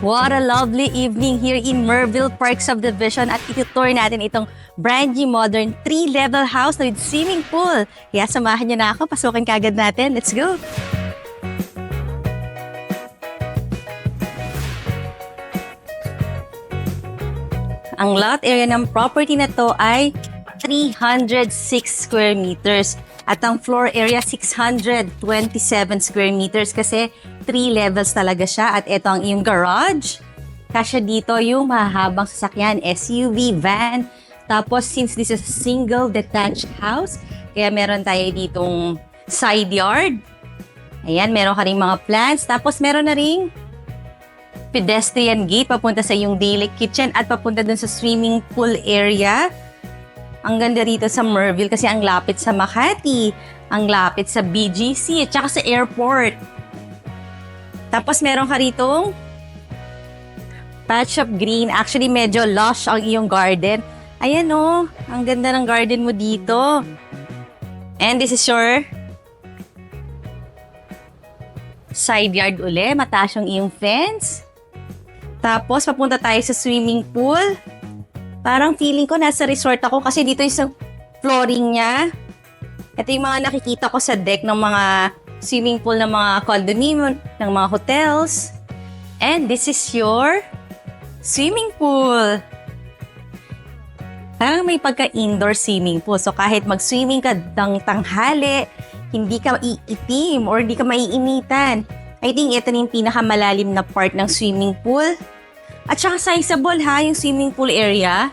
What a lovely evening here in Merville Park Subdivision at itutour natin itong brand new modern 3-level house with swimming pool. Kaya samahan niyo na ako, pasukin kagad natin. Let's go! Ang lot area ng property na to ay 306 square meters. At ang floor area, 627 square meters kasi 3 levels talaga siya. At ito ang iyong garage. Kasya dito yung mahahabang sasakyan, SUV, van. Tapos, since this is a single detached house, kaya meron tayo ditong side yard. Ayan, meron ka rin mga plants. Tapos, meron na rin pedestrian gate papunta sa iyong daily kitchen at papunta dun sa swimming pool area. Ang ganda rito sa Merville kasi ang lapit sa Makati, ang lapit sa BGC at saka sa airport. Tapos meron ka ritong patch of green. Actually, medyo lush ang iyong garden. Ayan oh, ang ganda ng garden mo dito. And this is your side yard uli. Mataas yung iyong fence. Tapos, papunta tayo sa swimming pool. Parang feeling ko nasa resort ako kasi dito yung flooring niya. Ito yung mga nakikita ko sa deck ng mga swimming pool ng mga condominium, ng mga hotels. And this is your swimming pool. Parang may pagka-indoor swimming pool. So, kahit mag-swimming ka ng tanghali, hindi ka iitim or hindi ka maiinitan. I think ito na yung pinakamalalim na part ng swimming pool. At saka sizable ha, yung swimming pool area.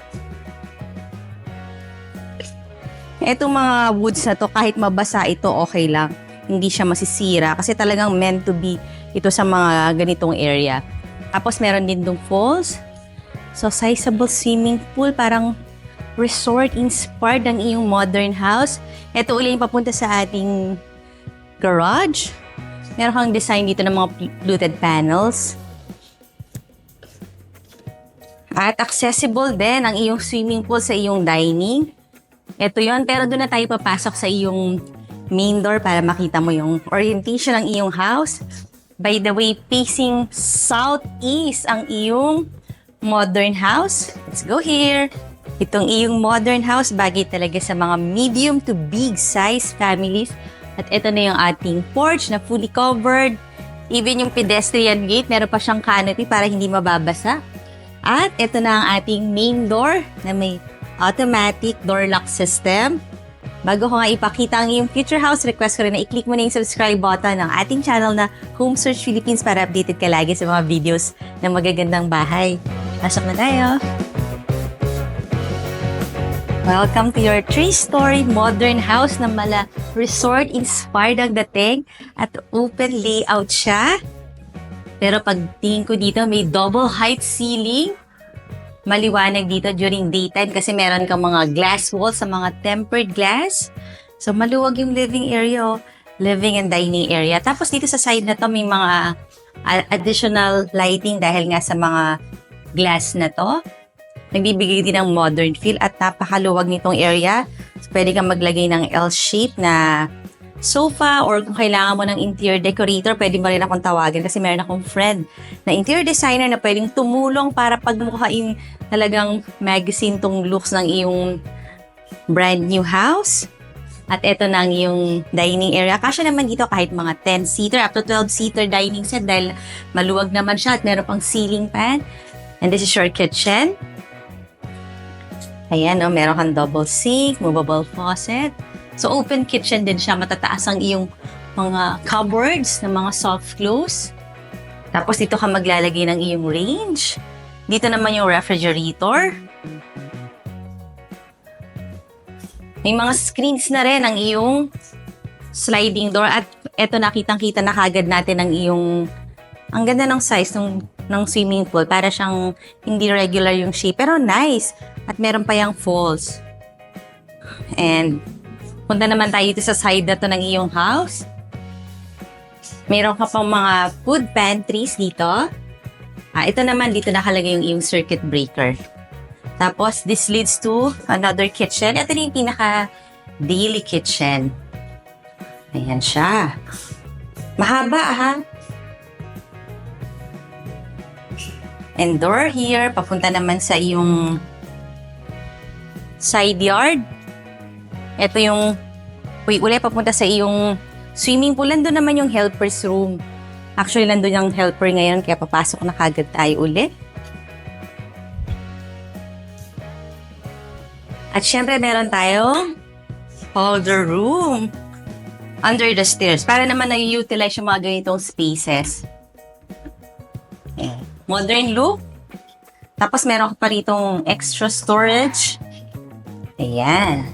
Etong mga woods na to, kahit mabasa ito, okay lang. Hindi siya masisira kasi talagang meant to be ito sa mga ganitong area. Tapos meron din dong falls. So sizable swimming pool, parang resort inspired ang iyong modern house. Ito uli yung papunta sa ating garage. Meron kang design dito ng mga fluted panels. At accessible din ang iyong swimming pool sa iyong dining. Ito yon, pero doon na tayo papasok sa iyong main door para makita mo yung orientation ng iyong house. By the way, facing southeast ang iyong modern house. Let's go here. Itong iyong modern house, bagay talaga sa mga medium to big size families. At ito na yung ating porch na fully covered. Even yung pedestrian gate, meron pa siyang canopy para hindi mababasa. At ito na ang ating main door na may automatic door lock system. Bago ko nga ipakita ang iyong future house, request ko rin na i-click mo na yung subscribe button ng ating channel na Home Search Philippines para updated ka lagi sa mga videos ng magagandang bahay. Pasok na tayo! Welcome to your 3-story modern house na mala resort-inspired ang dating at open layout siya. Pero pag tingin ko dito, may double height ceiling. Maliwanag dito during daytime kasi meron kang mga glass walls sa mga tempered glass. So maluwag yung living area, living and dining area. Tapos dito sa side na to may mga additional lighting dahil nga sa mga glass na to. Nagbibigay din ng modern feel at napakaluwag nitong area. So, pwede kang maglagay ng L-shape na sofa or kung kailangan mo ng interior decorator, pwede mo rin akong tawagan kasi meron akong friend na interior designer na pwedeng tumulong para pagmukhain talagang magazine tong looks ng iyong brand new house. At ito na ang iyong dining area. Kasya naman dito kahit mga 10-seater up to 12-seater dining set dahil maluwag naman siya at meron pang ceiling fan. And this is your kitchen. Ayan, oh, meron kang double sink, movable faucet. So, open kitchen din siya. Matataas ang iyong mga cupboards na mga soft close. Tapos, dito ka maglalagay ng iyong range. Dito naman yung refrigerator. May mga screens na rin ang iyong sliding door. At eto, nakitang-kita na kagad natin ang iyong... Ang ganda ng size ng swimming pool. Para siyang hindi regular yung shape. Pero nice. At meron pa yung falls. And punta naman tayo dito sa side na to ng iyong house. Meron ka pang mga food pantries dito. Ito naman, dito nakalagay yung iyong circuit breaker. Tapos, this leads to another kitchen. Ito na yung pinaka-daily kitchen. Ayan siya. Mahaba, ha? And door here, papunta naman sa iyong side yard. Ito yung uli papunta sa iyong swimming pool. Nandun naman yung helper's room. Actually, nandun yung helper ngayon, kaya papasok na kagad tayo uli. At syempre, meron tayong holder room under the stairs para naman na-utilize yung mga ganitong spaces. Modern look. Tapos, meron pa ritong extra storage. Ayan.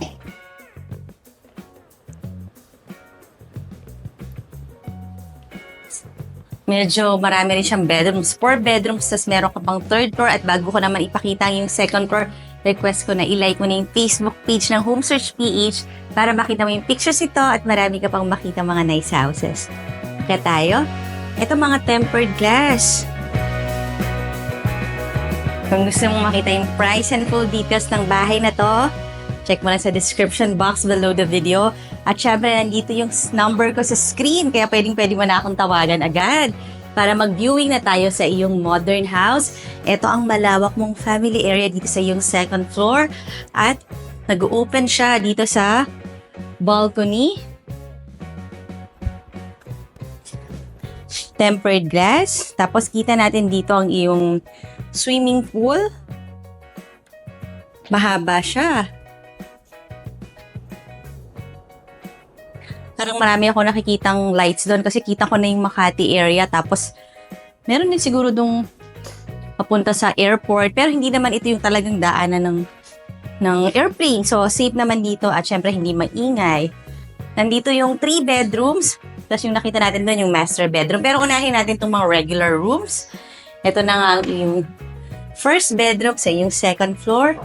Medyo marami rin siyang bedrooms. 4 bedrooms, tas meron ka pang 3rd floor. At bago ko naman ipakita yung 2nd floor, request ko na i-like mo na yung Facebook page ng Home Search PH para makita mo yung pictures ito at marami ka pang makita mga nice houses. Kaya tayo, ito mga tempered glass. Kung gusto mong makita yung price and full details ng bahay na to, check mo lang sa description box below the video. At syempre, nandito yung number ko sa screen, kaya pwede mo na akong tawagan agad para mag-viewing na tayo sa iyong modern house. Ito ang malawak mong family area dito sa iyong 2nd floor. At nag-open siya dito sa balcony. Tempered glass. Tapos kita natin dito ang iyong swimming pool. Mahaba siya. Parang marami ako nakikitang lights doon kasi kita ko na yung Makati area. Tapos, meron din siguro dong papunta sa airport. Pero hindi naman ito yung talagang daanan ng airplane. So, safe naman dito at syempre hindi maingay. Nandito yung 3 bedrooms. Tapos yung nakita natin doon yung master bedroom. Pero unahin natin itong mga regular rooms. Ito na nga yung first bedroom sa yung 2nd floor.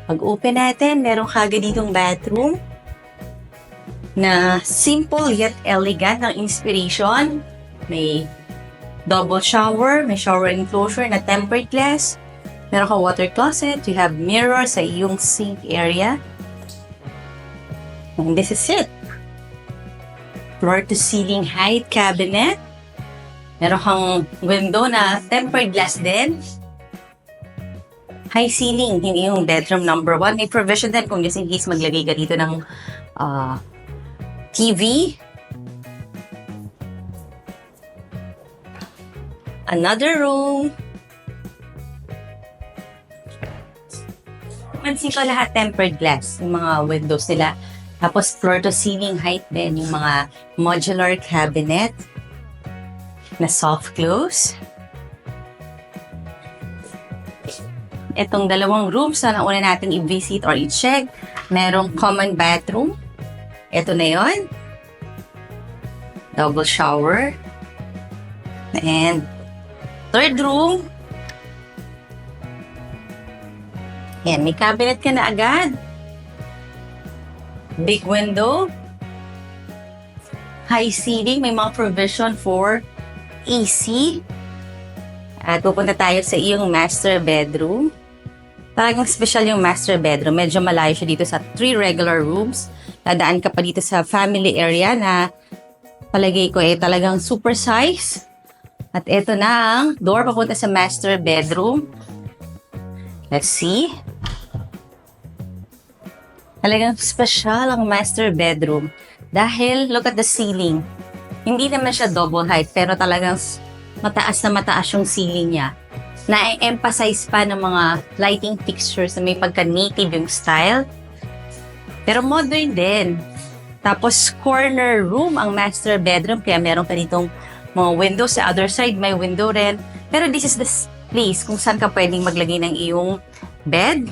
Pag-open natin, meron kagad ditong bathroom na simple yet elegant ng inspiration. May double shower, may shower enclosure na tempered glass. Meron ka water closet, you have mirror sa iyong sink area. And this is it. Floor to ceiling height cabinet. Meron kang window na tempered glass din. High ceiling, hindi yung bedroom number 1. May provision din kung just in case maglagay ka dito ng TV. Another room. Pansin ko lahat tempered glass, yung mga windows nila. Tapos floor to ceiling height din, yung mga modular cabinet na soft close. Itong dalawang rooms na nauna natin i-visit or i-check, merong common bathroom. Ito na yon. Double shower. And third room. Yan, may cabinet ka na agad. Big window. High ceiling. May mga provision for AC. At pupunta tayo sa iyong master bedroom. Talagang special yung master bedroom. Medyo malayo siya dito sa 3 regular rooms. Dadaan ka pa dito sa family area na palagay ko talagang super size. At ito na ang door papunta sa master bedroom. Let's see. Talagang special ang master bedroom. Dahil, look at the ceiling. Hindi naman siya double height, pero talagang mataas na mataas yung ceiling niya. Na-emphasize pa ng mga lighting fixtures na may pagka-native yung style. Pero modern din. Tapos corner room ang master bedroom. Kaya meron pa ditong mga windows. Sa other side may window rin. Pero this is the place kung saan ka pwedeng maglagay ng iyong bed.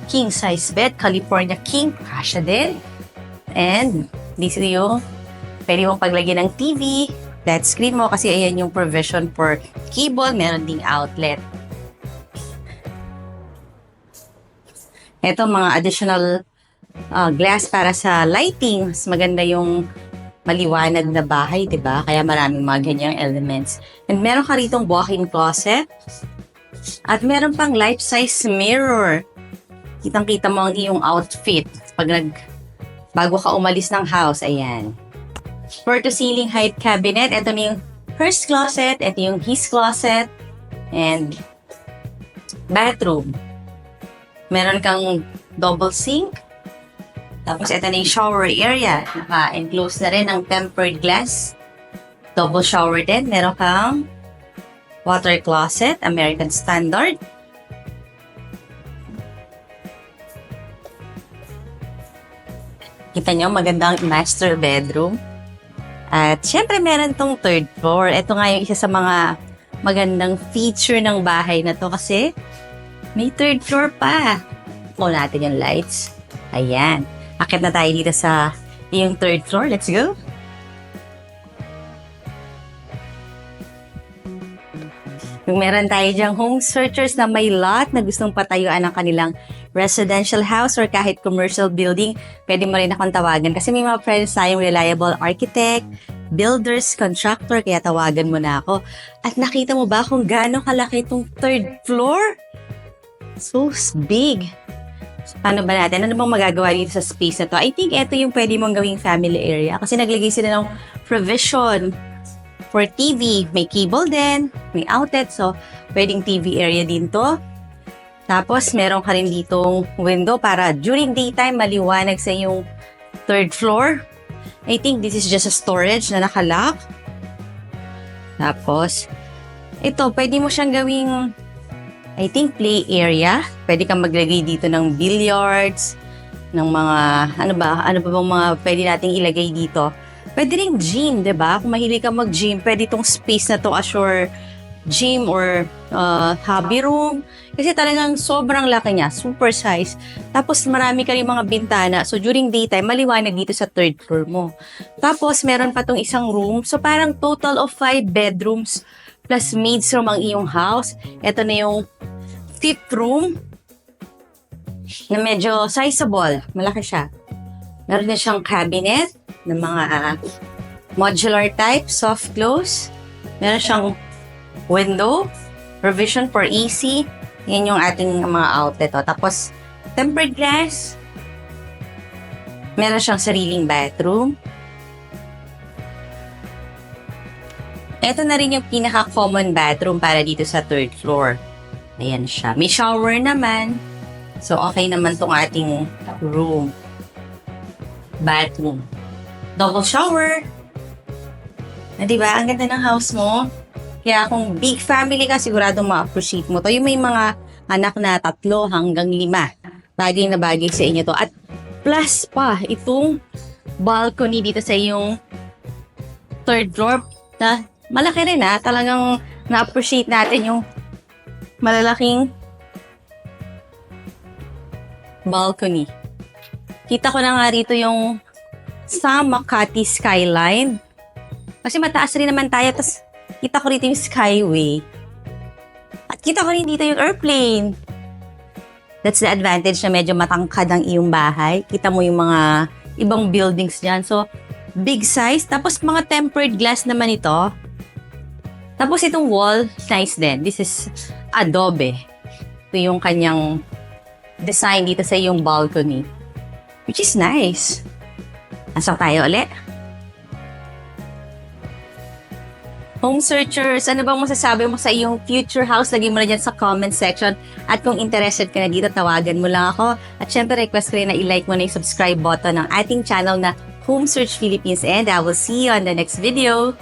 King size bed. California King. Kasha din. And this is yung pwede mong paglagay ng TV. Flat screen mo kasi ayan yung provision for cable. Meron ding outlet. Ito mga additional glass para sa lighting. Mas maganda yung maliwanag na bahay, diba? Kaya maraming mga ganyang elements. And meron ka ritong walk-in closet. At meron pang life-size mirror. Kitang-kita mo ang iyong outfit. Bago ka umalis ng house, ayan. Floor to ceiling height cabinet. Ito na yung hers closet. Ito yung his closet. And bathroom. Meron kang double sink. Tapos ito na yung shower area. Naka-enclose na rin ng tempered glass. Double shower din. Meron kang water closet, American standard. Kita nyo, magandang master bedroom. At syempre meron tong third floor. Ito nga yung isa sa mga magandang feature ng bahay na to kasi may third floor pa. Muna natin yung lights. Ayan. Akit na tayo dito sa yung third floor. Let's go. Kung meron tayo dyang home searchers na may lot na gustong patayuan ng kanilang residential house or kahit commercial building, pwede mo rin akong tawagan kasi may mga friends tayong reliable architect, builders, contractor, kaya tawagan mo na ako. At nakita mo ba kung gaano kalaki itong third floor? So big. Paano ba natin? Ano bang magagawa dito sa space na to? I think ito yung pwede mong gawing family area kasi naglagay sila ng provision for TV. May cable din, may outlet, so pwedeng TV area din to. Tapos meron ka rin ditong window para during daytime maliwanag sa yung third floor. I think this is just a storage na nakalock. Tapos ito, pwede mo siyang gawing I think play area. Pwede kang maglagay dito ng billiards, ng mga, ano ba bang mga pwede nating ilagay dito. Pwede rin gym, diba? Kung mahilig ka mag-gym, pwede itong space na to as your gym or hobby room. Kasi talagang sobrang laki niya, super size. Tapos marami ka rin mga bintana. So during daytime, maliwanag dito sa third floor mo. Tapos meron pa tong isang room. So parang total of 5 bedrooms plus maid's room ang iyong house. Ito na yung fifth room na medyo sizable. Malaki siya. Meron na siyang cabinet ng mga modular type, soft close. Meron siyang window, provision for AC. Yan yung ating mga outlet. Tapos, tempered glass. Meron siyang sariling bathroom. Ito na rin yung pinaka-common bathroom para dito sa third floor. Ayan siya. May shower naman. So, okay naman tong ating room. Bathroom. Double shower. Na, diba? Ang ganda ng house mo. Kaya kung big family ka, sigurado ma-appreciate mo to. Yung may mga anak na 3 hanggang 5. Bagay na bagay sa inyo to. At plus pa, itong balcony dito sa iyong third floor na malaki rin talagang na-appreciate natin yung malalaking balcony. Kita ko na nga rito yung sa Makati skyline. Kasi mataas rin naman tayo. Tapos kita ko rito yung skyway. At kita ko rin dito yung airplane. That's the advantage na medyo matangkad ang iyong bahay. Kita mo yung mga ibang buildings dyan. So, big size. Tapos mga tempered glass naman ito. Tapos itong wall, nice din. This is adobe. Ito yung kanyang design dito sa iyong balcony. Which is nice. Nasok tayo ulit. Home searchers, ano bang masasabi mo sa iyong future house? Lagay mo na dyan sa comment section. At kung interested ka na dito, tawagan mo lang ako. At syempre, request ko rin na i-like mo na yung subscribe button ng ating channel na Home Search Philippines. And I will see you on the next video.